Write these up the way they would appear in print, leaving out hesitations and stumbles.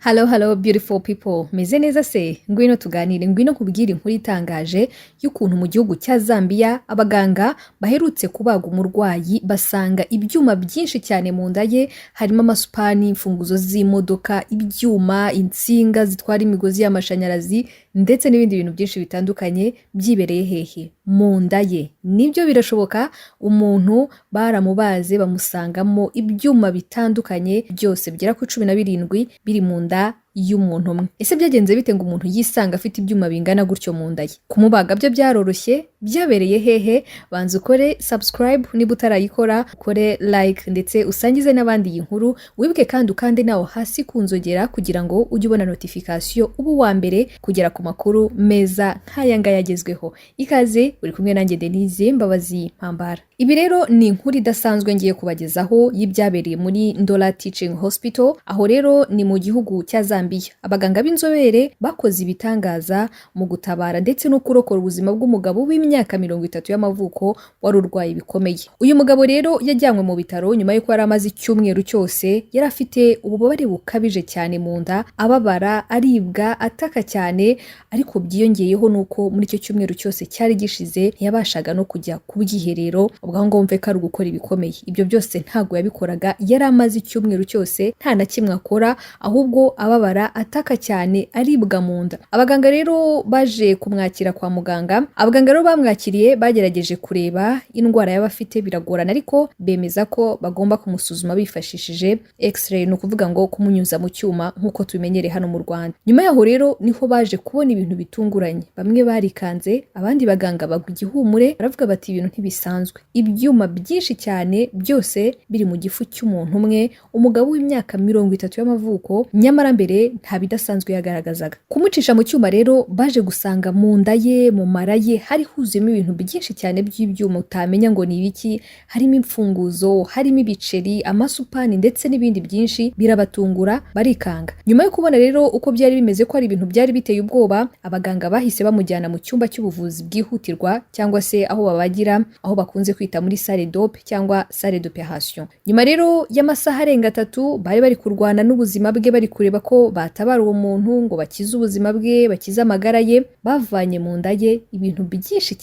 Hello beautiful people, meze neza se? Ngwino tuganire, ngwino kubwira inkuru itangaje y'ukuntu mu gihugu cya Zambia abaganga baherutse kubaga umurwayi basanga ibyuma byinshi cyane mu nda ye, harimo amasupani, imfunguzo z'imodoka, ibyuma, insinga zitwara imigozi y'amashanyarazi ndetse n'ibindi bintu byinshi bitandukanye byibereye hehe mu nda ye. Nibyo birashoboka, umuntu baramubaze bamusangamo ibyuma bitandukanye byose bigera ku 17 biri mu nda y'umuntu umwe. Ese byagenze bite ngo umuntu yisanga afite ibyuma bingana gutyo mu nda ye? Kumubaga byo byaroroshye, byabereye hehe? Banza ukore subscribe niba utarayikora, ukore like ndetse usangize n'abandi iyi nkuru, wibuke kandi ukande nawo hasi kunzogera kugira ngo ujye ubona notification ubu wa mbere kugera ku makuru meza nk'aya ngaya yagezweho. Ikaze, uri kumwe nanjye Denise Mbabazi Mpambara. Ibi rero ni inkuru idasanzwe ngiye kubagezaho y'ibyabereye muri Ndola Teaching Hospital, aho rero ni mu gihugu cya Zambia. Abaganga b'inzobere bakoze ibitangaza mu gutabara ndetse no kurokora ubuzima bw'umugabo w'imyaka 30 y'amavuko wari urwaye bikomeye. Uyu mugabo rero yajyanywe mu bitaro nyuma y'uko yari amaze icyumweru cyose yari afite ububabare bukabije cyane mu nda, ababara, aribwa, ataka cyane, ariko byiyongeyeho nuko muri icyo cyumweru cyose cyari gishize yabashaga no kujya ku bwiherero, ubwo ngo mve ko ari gukora ibikomeye. Ibyo byose ntago yabikoraga, yari amaze icyumweru cyose nta na kimwe akora, ahubwo ababara, ataka cyane, aribwa mu nda. Abaganga rero baje kumwakira kwa muganga. Abaganga rero bamwakiriye bagerageje kureba indwara y'abafite, biragorana ariko bemeza ko bagomba kumusuzuma bifashishije x-ray, no kuvuga ngo kumunyuza mu cyuma nkuko tubimenyere hano mu Rwanda. Nyuma yaho rero niho baje kubona ibintu bitunguranye. Bamwe barikanze, abandi baganga bagwa igihumure, baravuga bati ibintu ntibisanzwe. Ibyuma byinshi cyane byose biri mu gifu cy'umuntu umwe, umugabo w'imyaka 30 y'amavuko, nyamara mbere nta bidasanzwe yagaragazaga. Kumucisha mu cyuma rero baje gusanga mu nda ye, mu mara ye hari huzuyemo ibintu byinshi cyane by'ibyuma utamenya ngo ni ibiki. Harimo imfunguzo, harimo ibiceri, amasupani ndetse n'ibindi byinshi. Birabatungura, barikanga. Nyuma yo kubona rero uko byari bimeze ko ari ibintu byari biteye ubwoba, abaganga bahise bamujyana mu cyumba cy'ubuvuzi bwihutirwa cyangwa se aho babagira, aho bakunze kwita muri salle d'op cyangwa salle d'opération. Nyuma rero y'amasaha arenga 3 bari kurwana n'ubuzima bwe, bari kureba ko batabara uwo muntu ngo bakize ubuzima bwe, bakize amagara ye. Bavanye mu nda ye ibintu byinshi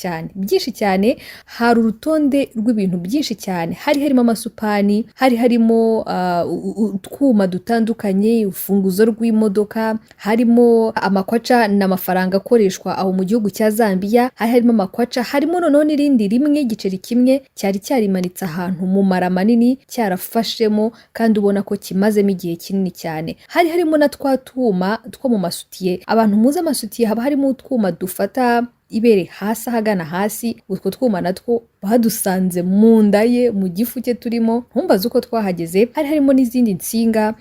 cyane. Hari urutonde rw'ibintu byinshi cyane. Hari harimo amasupani, hari harimo utwuma dutandukanye, ufunguzo rw'imodoka, harimo amakwaca n'amafaranga akoreshwa aho mu gihugu cya Zambia. Hari harimo amakwaca, harimo noneho n'irindi rimwe, igiceri kimwe cyari cyarimanitse ahantu mu mara manini, cyarafashemo kandi ubona ko kimazemo igihe kinini cyane. Hari harimo na twatuma two mu masutiye. Abantu muze amasutiye haba harimo utwuma dufata ibere hasi, ahagana hasi. Utwo twuma natwo badusanze mu nda ye, mu gifu cye turimo. Ntumbaze uko twahageze. Hari harimo n'izindi nsinga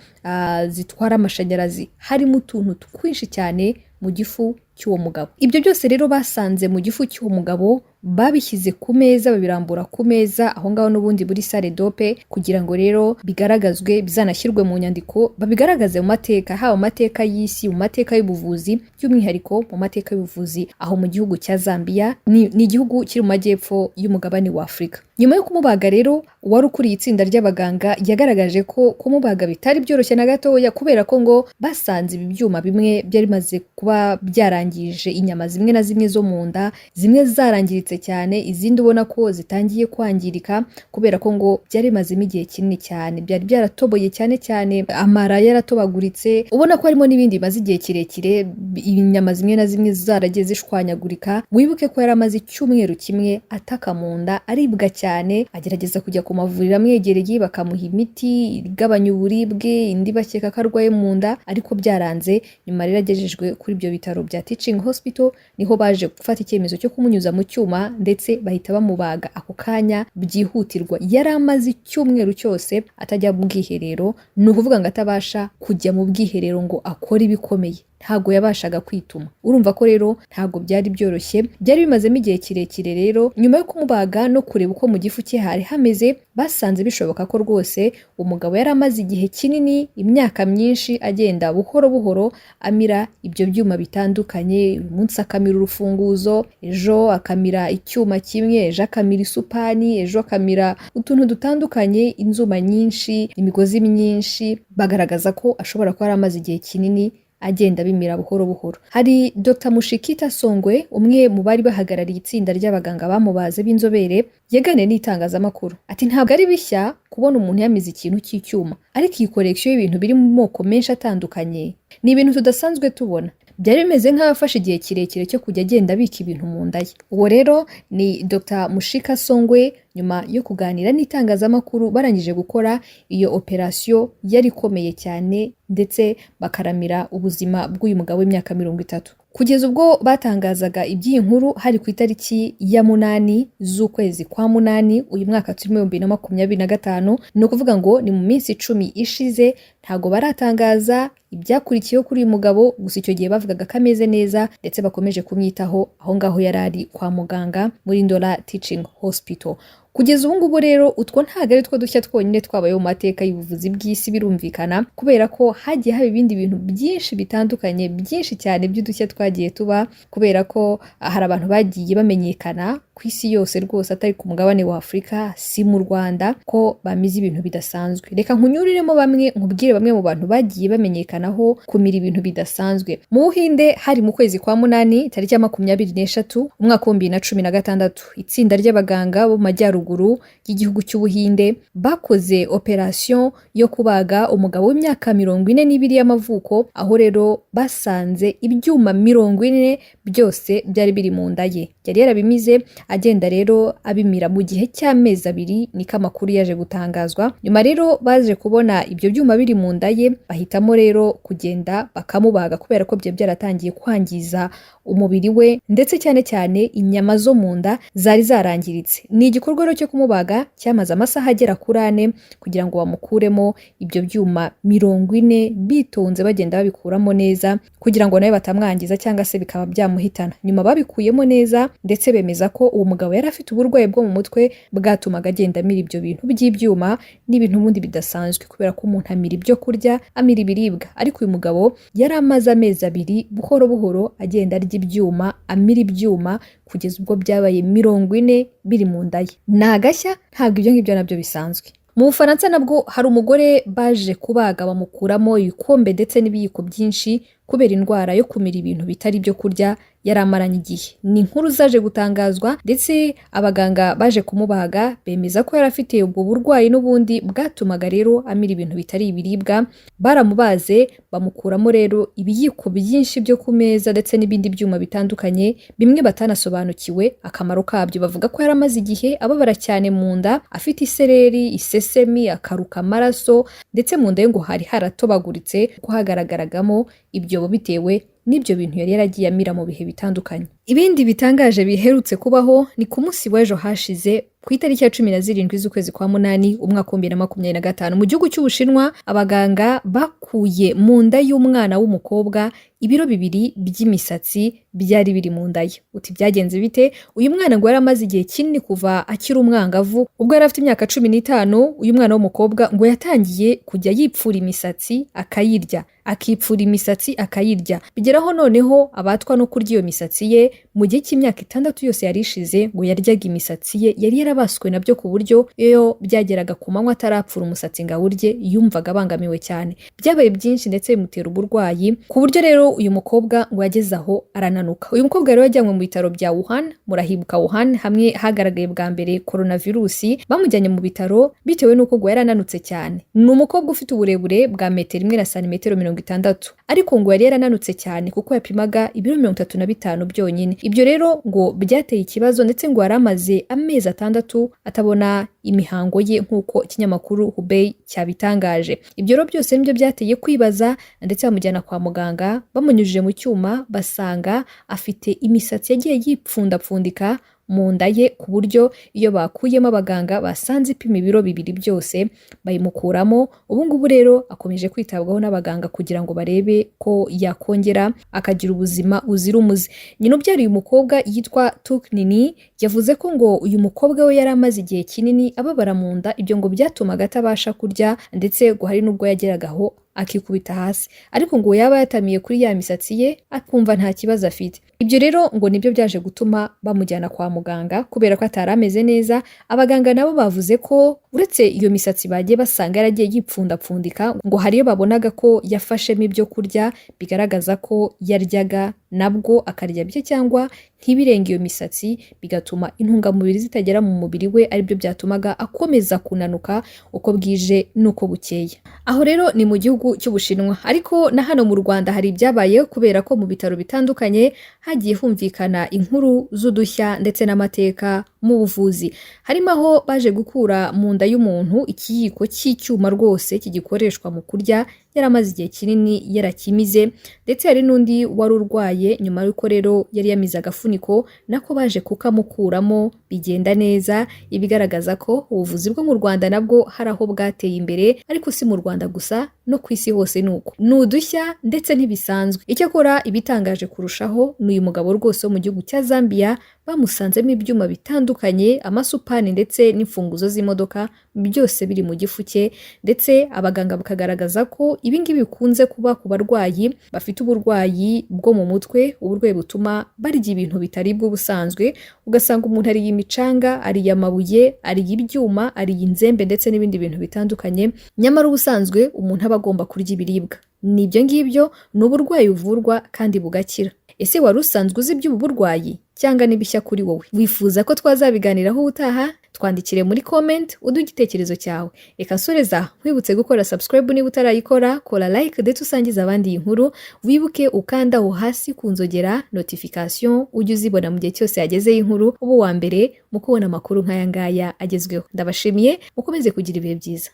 zitwara amashanyarazi. Harimo utuntu twinshi cyane mu gifu cy'uwo mugabo. Ibyo byose rero basanze mu gifu cy'uwo mugabo, babishyize ku meza, babirambura ku meza aho ngaho n'ubundi buri salle d'ope, kugira ngo rero bigaragazwe, bizanashyirwe mu nyandiko, babigaragaze mu mateka, haba mu mateka y'isi, mu mateka y'ubuvuzi, by'umwihariko mu mateka y'ubuvuzi aho mu gihugu cya Zambia. Ni igihugu kiri mu majyepfo y'umugabane wa Afurika. Nyuma yo kumubaga rero, uwari ukuriye itsinda ry'abaganga yagaragaje ko kumubaga bitari byoroshye na gatoya, kubera ko ngo basanze ibi byuma bimwe byari maze kuba byarangije inyama zimwe na zimwe zo mu nda, zimwe zarangiritse cyane, izindi ubona ko zitangiye kwangirika kubera ko ngo byari mazemo igihe kinini cyane. Byari byaratoboye cyane, amara yaratobaguritse, ubona ko harimo n'ibindi bimaze igihe kirekire, inyama zimwe na zimwe zaragiye zishwanyagurika. Wibuke ko yari amaze icyumweru kimwe ataka mu nda, aribwa cyane, agerageza kujya ku mavuriro amwegereye bakamuha imiti igabanya uburibwe, indi bakeka ko arwaye mu nda, ariko byaranze. Nyuma rero agejejwe kuri ibyo bitaro bya Teaching Hospital, niho baje gufata icyemezo cyo kumunyuza mu cyuma ndetse bahita bamubaga ako kanya byihutirwa. Yari amaze icyumweru cyose atajya mu bwiherero, ni ukuvuga ngo atabasha kujya mu bwiherero ngo akore ibikomeye. ntago yabashaga kwituma. Urumva ko rero ntago byari byoroshye, byari bimazemo igihe kirekire. Rero nyuma yo kumubaga no kureba uko mu gifu cye hari hameze, basanze bishoboka ko rwose umugabo yari amaze igihe kinini, imyaka myinshi, agenda buhoro buhoro amira ibyo byuma bitandukanye. Uyu munsi akamira urufunguzo, ejo akamira icyuma kimwe, ejo akamira isupani, ejo akamira utuntu dutandukanye, inzuma nyinshi, imigozi myinshi. Bagaragaza ko ashobora kuba yari amaze igihe kinini agenda bimira buhoro buhoro. Hari Dr. Mushikita Songwe, umwe mu bari bahagarariye itsinda ry'abaganga bamubaze b'inzobere, yaganiriye n'itangazamakuru ati ntabwo ari bishya kubona umuntu yamize ikintu cy'icyuma, ariko iyi korekisiyo y'ibintu biri mu moko menshi atandukanye ni ibintu tudasanzwe tubona. Byari bimeze nk'abafashe igihe kirekire cyo kujya agenda abika ibintu mu nda ye. Uwo rero ni Dr. Mushika Songwe, nyuma yo kuganira n'itangazamakuru barangije gukora iyo operasiyo yari ikomeye cyane, ndetse bakaramira ubuzima bw'uyu mugabo w'imyaka 30. Kugeza ubwo batangazaga iby'iyi nkuru hari ku itariki ya 8 z'ukwezi kwa 8 uyu mwaka turimo 2025, ni ukuvuga ngo ni mu minsi 10 ishize. Ntago baratangaza ibyakurikiyeho kuri uyu mugabo, gusa icyo gihe bavugaga ko ameze neza ndetse bakomeje kumwitaho aho ngaho yari ari kwa muganga muri Nda Teaching Hospital. Kugeza ubu ngubu rero utwo ntago ari two dushya twonyine twabayeho mu mateka y'ubuvuzi bw'isi, birumvikana, kubera ko hagiye haba ibindi bintu byinshi bitandukanye, byinshi cyane by'udushya twagiye tuba, kubera ko hari abantu bagiye bamenyekana ku isi yose rwose, atari ku mugabane wa Afurika, si mu Rwanda, ko bamize ibintu bidasanzwe. Reka nkunyuriremo bamwe, nkubwire bamwe mu bantu bagiye bamenyekanaho kumira ibintu bidasanzwe. Mu Buhinde hari mu kwezi kwa 8 tariki ya 23 umwaka wa 2016, itsinda ry'abaganga bo mu majyaruguru y'igihugu cy'Ubuhinde bakoze operation yo kubaga umugabo w'imyaka 42 y'amavuko, aho rero basanze ibyuma 40 byose byari biri mu nda ye. Yari yarabimize agenda rero abimira mu gihe cy'amezi 2, niko amakuru yaje gutangazwa. Nyuma rero baje kubona ibyo byuma biri mu nda ye, bahitamo rero kugenda bakamubaga, kubera ko byari byaratangiye kwangiza umubiri we, ndetse cyane cyane inyama zo mu nda zari zarangiritse. Ni igikorwa rero cyo kumubaga cyamaze amasaha agera kuri 4 kugira ngo bamukuremo ibyo byuma 40, bitonze bagenda babikuramo neza kugira ngo nawe batamwangiza cyangwa se bikaba byamuhitana. Nyuma babikuyemo neza, ndetse bemeza ko uwo mugabo yari afite uburwayi bwo mu mutwe bwatumaga agenda amira ibyo bintu by'ibyuma n'ibintu bundi bidasanzwe, kubera ko umuntu amira ibyo kurya, amira ibiribwa. Ariko uyu mugabo yari amaze amezi 2 buhoro buhoro agenda arya ibyuma, amira ibyuma, kugeza ubwo byabaye 40 biri mu nda ye. Nagashya, ntabwo ibyo ngibyo nabyo bisanzwe. Mu Bufaransa nabwo hari umugore baje kubaga bamukuramo ibikombe ndetse n'ibiyiko byinshi kubera indwara yo kumira ibintu bitari byo kurya yari amaranye igihe. Ni inkuru zaje gutangazwa, ndetse abaganga baje kumubaga bemeza ko yari afite ubwo burwayi n'ubundi bwatumaga rero amira ibintu bitari ibiribwa. Baramubaze bamukuramo rero ibiyiko byinshi byo ku meza ndetse n'ibindi byuma bitandukanye, bimwe batanasobanukiwe akamaro kabyo. Bavuga ko yari amaze igihe ababara cyane mu nda, afite isereri, isesemi, akaruka amaraso, ndetse mu nda ye ngo hari haratobaguritse ko hagaragaragamo ibyobo bitewe n'ibyo bintu yari yaragiye amira mu bihe bitandukanye. Ibindi bitangaje biherutse kubaho ni ku munsi w'ejo hashize ku itariki ya 17 z'ukwezi kwa 8 umwaka wa 2025 mu gihugu cy'Ubushinwa, abaganga bakuye mu nda y'umwana w'umukobwa ibiro 2 by'imisatsi byari biri mu nda ye. Uti byagenze bite? Uyu mwana ngo yari amaze igihe kinini kuva akiri umwangavu, ubwo yari afite imyaka 15. Uyu mwana w'umukobwa ngo yatangiye kujya yipfura imisatsi akayirya, akipfura imisatsi akayirya, bigeraho noneho abatwa no kurya iyo misatsi ye. Mu gihe cy'imyaka 6 yose yari ishize ngo yaryaga imisatsi ye, yari yarabaswe nabyo ku buryo iyo byageraga ku manywa atarapfura umusatsi ngo awurye yumvaga abangamiwe cyane. Byabaye byinshi ndetse bimutera uburwayi, ku buryo rero uyu mukobwa ngo yageze aho arananuka. Uyu mukobwa rero yajyanywe mu bitaro bya Wuhan, murahibuka Wuhan hamwe hagaragaye bwa mbere coronavirus. Bamujyanye mu bitaro bitewe n'uko ngo yarananutse cyane. Ni umukobwa ufite uburebure bwa 1 na santimetero 60, ariko ngo yari yarananutse cyane kuko yapimaga ibiro 35 byonyine. Ibyo rero ngo byateye ikibazo, ndetse ngo yaramaze amezi 6 atabona imihango ye nk'uko ikinyamakuru Hubei cyabitangaje. Ibyo rero byose nibyo byateye kwibaza, ndetse bamujyana kwa muganga, bamunyujije mu cyuma basanga afite imisatsi yagiye yipfundapfundika mu nda ye ku buryo iyo bakuyemo abaganga basanze ipima ibiro 2 byose bayimukuramo. Ubu ngubu rero akomeje kwitabwaho n'abaganga kugira ngo barebe ko yakongera akagira ubuzima uzira umuze. Nyina ubyara uyu mukobwa yitwa Tuknini yavuze ko ngo uyu mukobwa we yari amaze igihe kinini ababara mu nda, ibyo ngo byatumaga atabasha kurya ndetse ngo hari n'ubwo yageragaho akikubita hasi, ariko ngo yaba yatamiye kuri ya misatsi ye akumva nta kibazo afite. Ibyo rero ngo nibyo byaje gutuma bamujyana kwa muganga kubera ko atari ameze neza. Abaganga nabo bavuze ko uretse iyo misatsi bagiye basanga yaragiye yipfundapfundika, ngo hariyo babonaga ko yafashemo ibyo kurya bigaragaza ko yaryaga nabwo akarya bike cyangwa ntibirenge iyo misatsi, bigatuma intungamubiri zitagera mu mubiri we, aribyo byatumaga akomeza kunanuka uko bwije nuko bukeye. Aho rero ni mu gihugu cy'Ubushinwa, ariko na hano mu Rwanda hari ibyabaye kubera ko mu bitaro bitandukanye hagiye humvikana inkuru z'udushya ndetse n'amateka mu buvuzi. Harimo aho baje gukura mu nda y'umuntu ikiyiko cy'icyuma rwose kigikoreshwa mu kurya, yaramaze igihe kinini yarakimize, ndetse hari n'undi wari urwaye nyuma y'uko rero yari yamize agafuniko nako baje kukamukuramo bigenda neza, ibigaragaza ko ubuvuzi bwo mu Rwanda nabwo hari aho bwateye imbere, ariko si mu Rwanda gusa no ku isi hose nuko. Ni udushya ndetse ntibisanzwe. Icyakora ibitangaje kurushaho ni uyu mugabo rwose wo mu gihugu cya Zambia bamusanzemo ibyuma bitandukanye, amasupani ndetse n'imfunguzo z'imodoka byose biri mu gifu cye, ndetse abaganga bakagaragaza ko ibi ngibi bikunze kuba ku barwayi bafite uburwayi bwo mu mutwe, uburwayi butuma barya ibintu bitari bw'ubusanzwe, ugasanga umuntu ariye imicanga, ariye amabuye, ariye ibyuma, ariye inzembe ndetse n'ibindi bintu bitandukanye, nyamara ubusanzwe umuntu aba agomba kurya ibiribwa. Nibyo ngibyo ni uburwayi buvurwa kandi bugakira. Ese wari usanzwe uzi iby'ubu burwayi cyangwa n'ibishya kuri wowe? Wifuza ko twazabiganiraho ubutaha? Twandikire muri comment uduhe igitekerezo cyawe. Reka nsoreza nkwibutse gukora subscribe niba utarayikora, kora like ndetse usangiza abandi iyi nkuru, wibuke ukanda aho hasi ku nzogera notification ujye uzibona mu gihe cyose yagezeho inkuru, ubu wa mbere mu kubona amakuru nk'aya ngaya agezweho. Ndabashimiye, mukomeze kugira ibihe byiza.